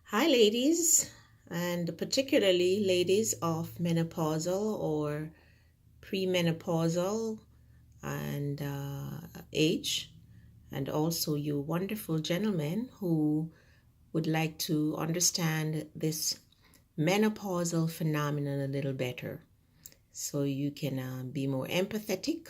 Hi, ladies, and particularly ladies of menopausal or premenopausal and age, and also you wonderful gentlemen who would like to understand this menopausal phenomenon a little better so you can be more empathetic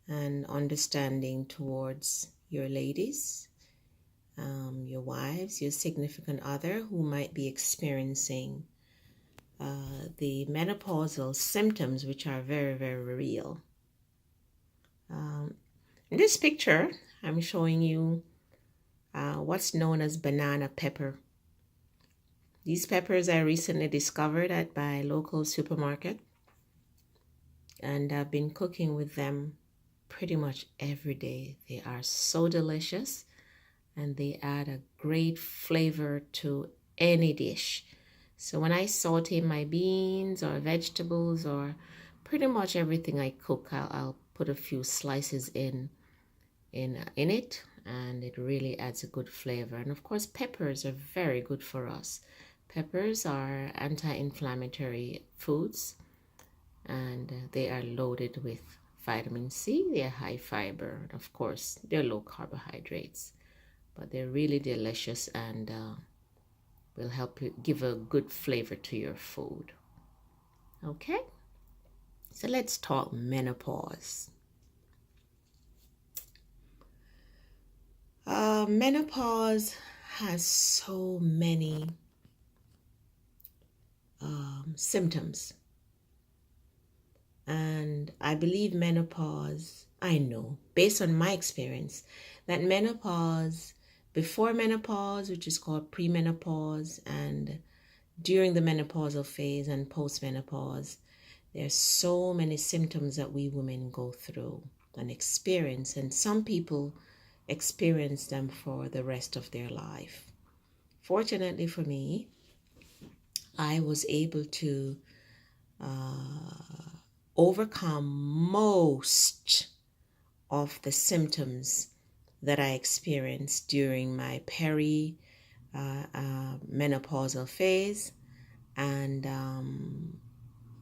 and understanding towards your ladies, your wives, your significant other who might be experiencing the menopausal symptoms, which are very, very real. In this picture, I'm showing you what's known as banana pepper. These peppers I recently discovered at my local supermarket, and I've been cooking with them pretty much every day. They are so delicious, and they add a great flavor to any dish. So when I saute my beans or vegetables or pretty much everything I cook, I'll put a few slices in it, and it really adds a good flavor. And of course, peppers are very good for us. Peppers are anti-inflammatory foods, and they are loaded with vitamin C. They're high fiber, and of course, they're low carbohydrates, but they're really delicious and will help you give a good flavor to your food. Okay, so let's talk menopause. Menopause has so many symptoms, and I believe I know based on my experience that before menopause, which is called premenopause, and during the menopausal phase and postmenopause, there's so many symptoms that we women go through and experience, and some people experience them for the rest of their life. Fortunately for me, I was able to overcome most of the symptoms that I experienced during my menopausal phase, and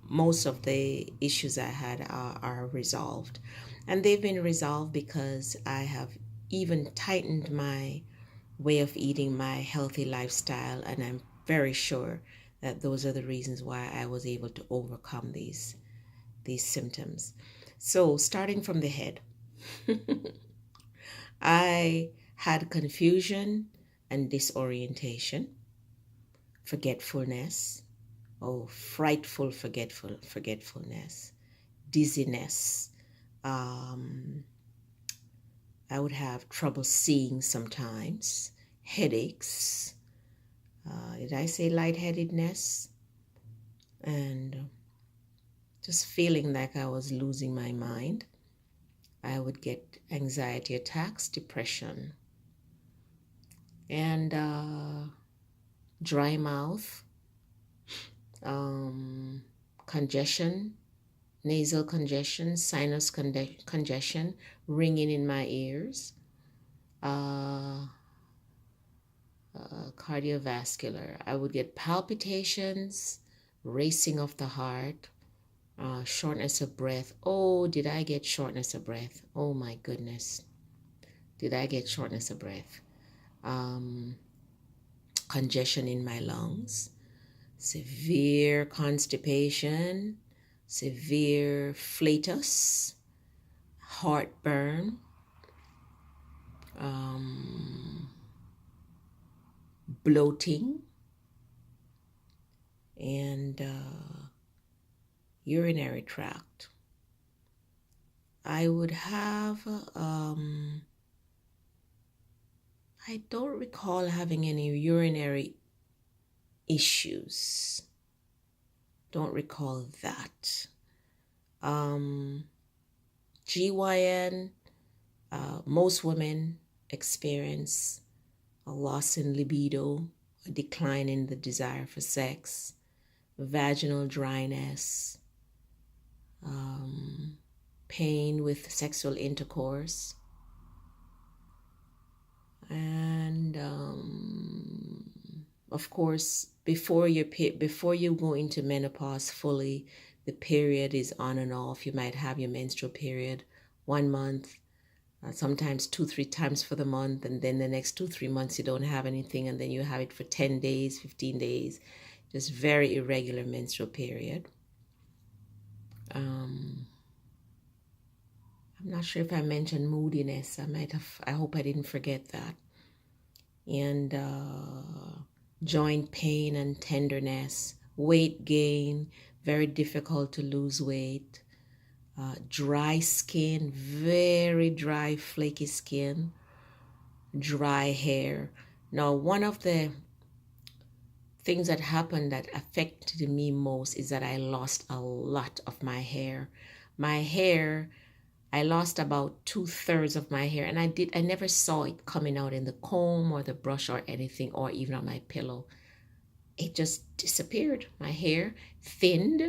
most of the issues I had are resolved. And they've been resolved because I have even tightened my way of eating, my healthy lifestyle, and I'm very sure that those are the reasons why I was able to overcome these symptoms. So, starting from the head, I had confusion and disorientation, forgetfulness, frightful forgetfulness, dizziness. I would have trouble seeing sometimes, headaches. Did I say lightheadedness? And just feeling like I was losing my mind. I would get anxiety attacks, depression, and dry mouth, congestion, nasal congestion, sinus congestion, ringing in my ears, cardiovascular. I would get palpitations, racing of the heart, shortness of breath. Oh, did I get shortness of breath? Oh my goodness. Did I get shortness of breath? Congestion in my lungs, severe constipation, severe flatus, heartburn, bloating, and urinary tract. I would have, I don't recall having any urinary issues. Don't recall that. GYN, most women experience a loss in libido, a decline in the desire for sex, vaginal dryness, pain with sexual intercourse, and Of course, before you go into menopause fully, the period is on and off. You might have your menstrual period 1 month, sometimes 2-3 times for the month, and then the next 2-3 months you don't have anything, and then you have it for 10 days, 15 days, just very irregular menstrual period. I'm not sure if I mentioned moodiness. I hope I didn't forget that. And joint pain and tenderness, weight gain, very difficult to lose weight, dry skin, very dry, flaky skin, dry hair. Now, one of the things that happened that affected me most is that I lost a lot of my hair. I lost about 2/3 of my hair, and I never saw it coming out in the comb or the brush or anything, or even on my pillow. It just disappeared. My hair thinned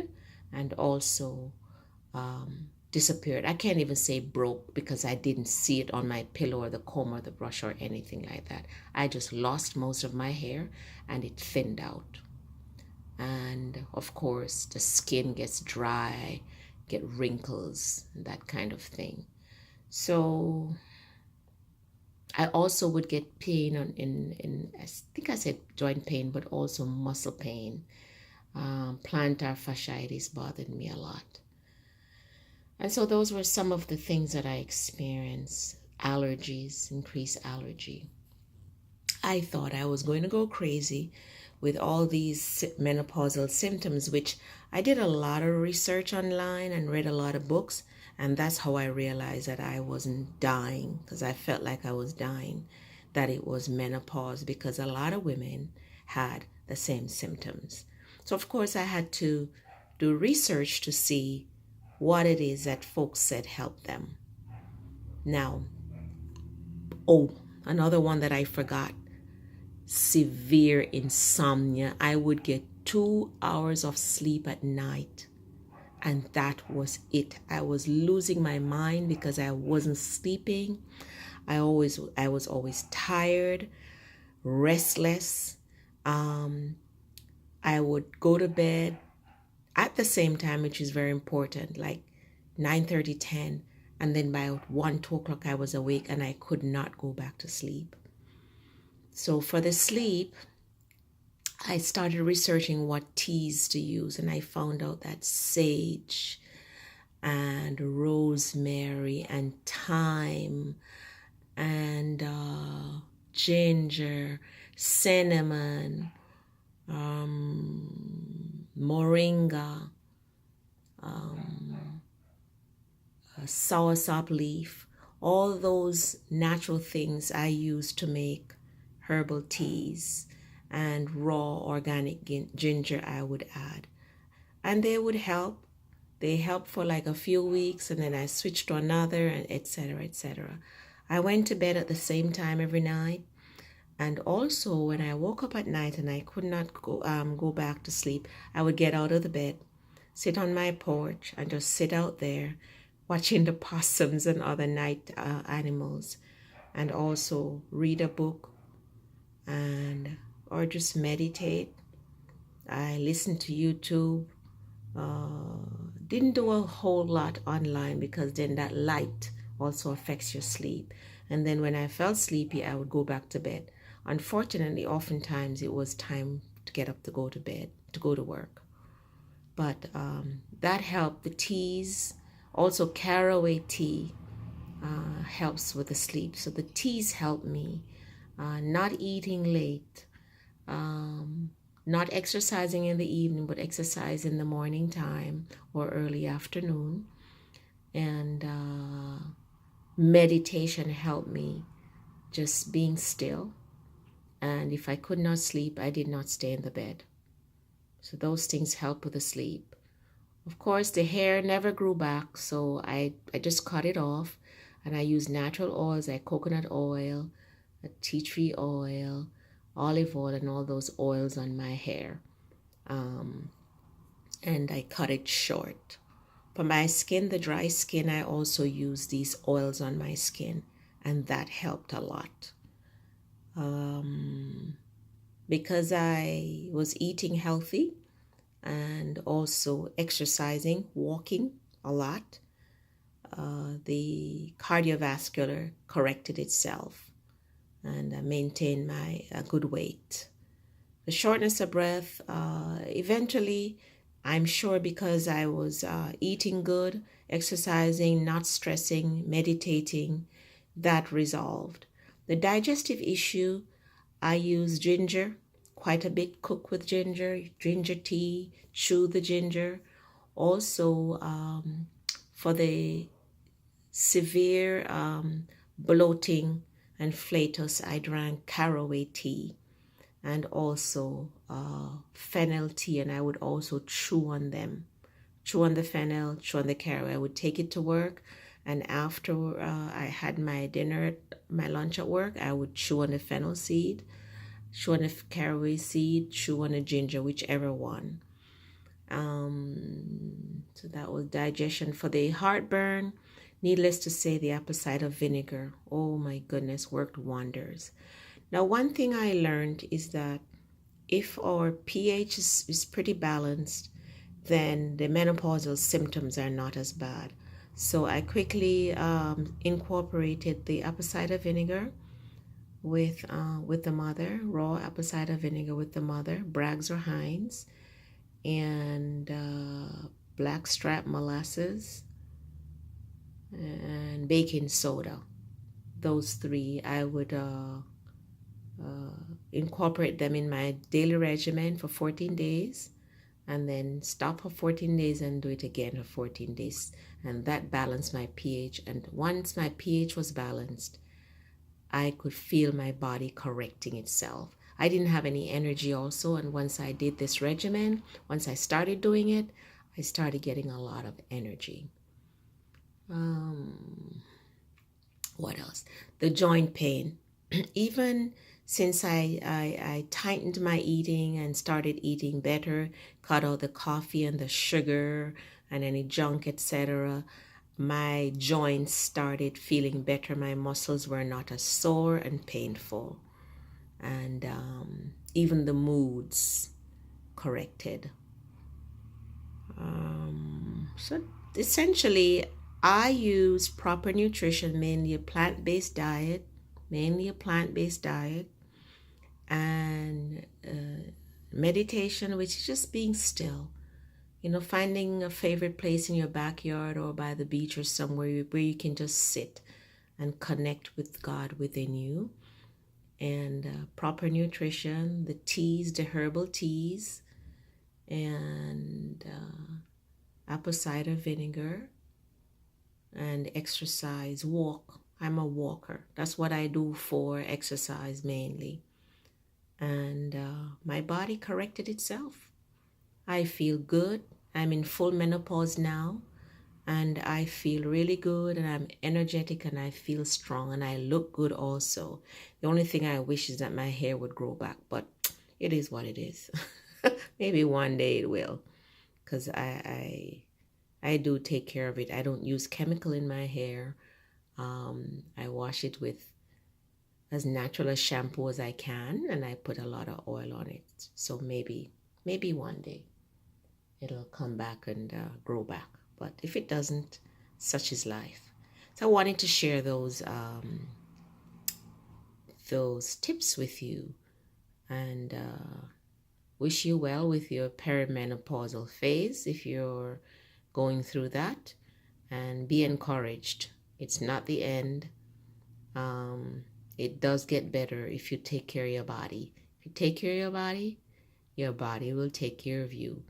and also disappeared. I can't even say broke because I didn't see it on my pillow or the comb or the brush or anything like that. I just lost most of my hair and it thinned out. And of course, the skin gets dry, get wrinkles, that kind of thing. So I also would get pain in I think I said joint pain, but also muscle pain. Plantar fasciitis bothered me a lot. And so those were some of the things that I experienced. Allergies, increased allergy. I thought I was going to go crazy with all these menopausal symptoms, which I did a lot of research online and read a lot of books. And that's how I realized that I wasn't dying, because I felt like I was dying, that it was menopause, because a lot of women had the same symptoms. So, of course, I had to do research to see what it is that folks said helped them. Now, another one that I forgot, severe insomnia. I would get 2 hours of sleep at night, and that was it. I was losing my mind because I wasn't sleeping. I was always tired, restless. I would go to bed at the same time, which is very important, like 9:30, 10, and then by 1, 2 o'clock I was awake and I could not go back to sleep. So for the sleep, I started researching what teas to use, and I found out that sage and rosemary and thyme and ginger, cinnamon, moringa, soursop leaf, all those natural things I use to make herbal teas, and raw organic ginger I would add. And they would help. They helped for like a few weeks, and then I switched to another, and etc., etc. I went to bed at the same time every night. And also when I woke up at night and I could not go back to sleep, I would get out of the bed, sit on my porch, and just sit out there watching the possums and other night animals, and also read a book or just meditate. I listened to YouTube. Didn't do a whole lot online because then that light also affects your sleep. And then when I felt sleepy, I would go back to bed. Unfortunately, oftentimes it was time to get up to go to bed, to go to work. But that helped. The teas, also caraway tea, helps with the sleep. So the teas help me. Not eating late, not exercising in the evening, but exercise in the morning time or early afternoon. And meditation helped me, just being still. And if I could not sleep, I did not stay in the bed. So those things help with the sleep. Of course, the hair never grew back, so I just cut it off. And I use natural oils like coconut oil, tea tree oil, olive oil, and all those oils on my hair. And I cut it short. For my skin, the dry skin, I also use these oils on my skin, and that helped a lot. Because I was eating healthy and also exercising, walking a lot, the cardiovascular corrected itself and I maintained my good weight. The shortness of breath, eventually, I'm sure because I was eating good, exercising, not stressing, meditating, that resolved. The digestive issue, I use ginger quite a bit, cook with ginger, ginger tea, chew the ginger. Also, for the severe bloating and flatus, I drank caraway tea and also fennel tea, and I would also chew on them. Chew on the fennel, chew on the caraway. I would take it to work, and after I had my dinner, my lunch at work, I would chew on the fennel seed, chew on the caraway seed, chew on the ginger, whichever one. So that was digestion. For the heartburn, needless to say, the apple cider vinegar, oh my goodness, worked wonders. Now, one thing I learned is that if our pH is pretty balanced, then the menopausal symptoms are not as bad. So I quickly incorporated the apple cider vinegar with the mother, raw apple cider vinegar with the mother, Bragg's or Heinz, and blackstrap molasses and baking soda. Those three, I would incorporate them in my daily regimen for 14 days and then stop for 14 days and do it again for 14 days. And that balanced my pH. And once my pH was balanced, I could feel my body correcting itself. I didn't have any energy also. And once I did this regimen, once I started doing it, I started getting a lot of energy. What else? The joint pain. Even since I tightened my eating and started eating better, cut out the coffee and the sugar and any junk, etc., my joints started feeling better. My muscles were not as sore and painful. And even the moods corrected. So essentially, I use proper nutrition, mainly a plant-based diet, and meditation, which is just being still. You know, finding a favorite place in your backyard or by the beach or somewhere where you can just sit and connect with God within you. And proper nutrition, the teas, the herbal teas, and apple cider vinegar, and exercise, walk. I'm a walker. That's what I do for exercise mainly. And my body corrected itself. I feel good. I'm in full menopause now, and I feel really good, and I'm energetic, and I feel strong, and I look good also. The only thing I wish is that my hair would grow back, but it is what it is. Maybe one day it will, because I do take care of it. I don't use chemical in my hair. I wash it with as natural a shampoo as I can, and I put a lot of oil on it. So maybe one day it'll come back and grow back. But if it doesn't, such is life. So I wanted to share those tips with you, and wish you well with your perimenopausal phase if you're going through that, and be encouraged. It's not the end. It does get better if you take care of your body. If you take care of your body will take care of you.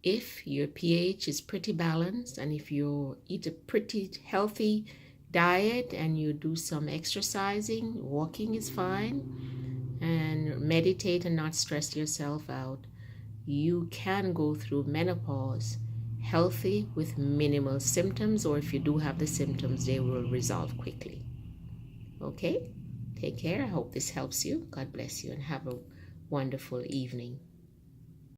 If your pH is pretty balanced, and if you eat a pretty healthy diet and you do some exercising, walking is fine, and meditate and not stress yourself out, you can go through menopause healthy with minimal symptoms, or if you do have the symptoms, they will resolve quickly. Okay? Take care. I hope this helps you. God bless you, and have a wonderful evening.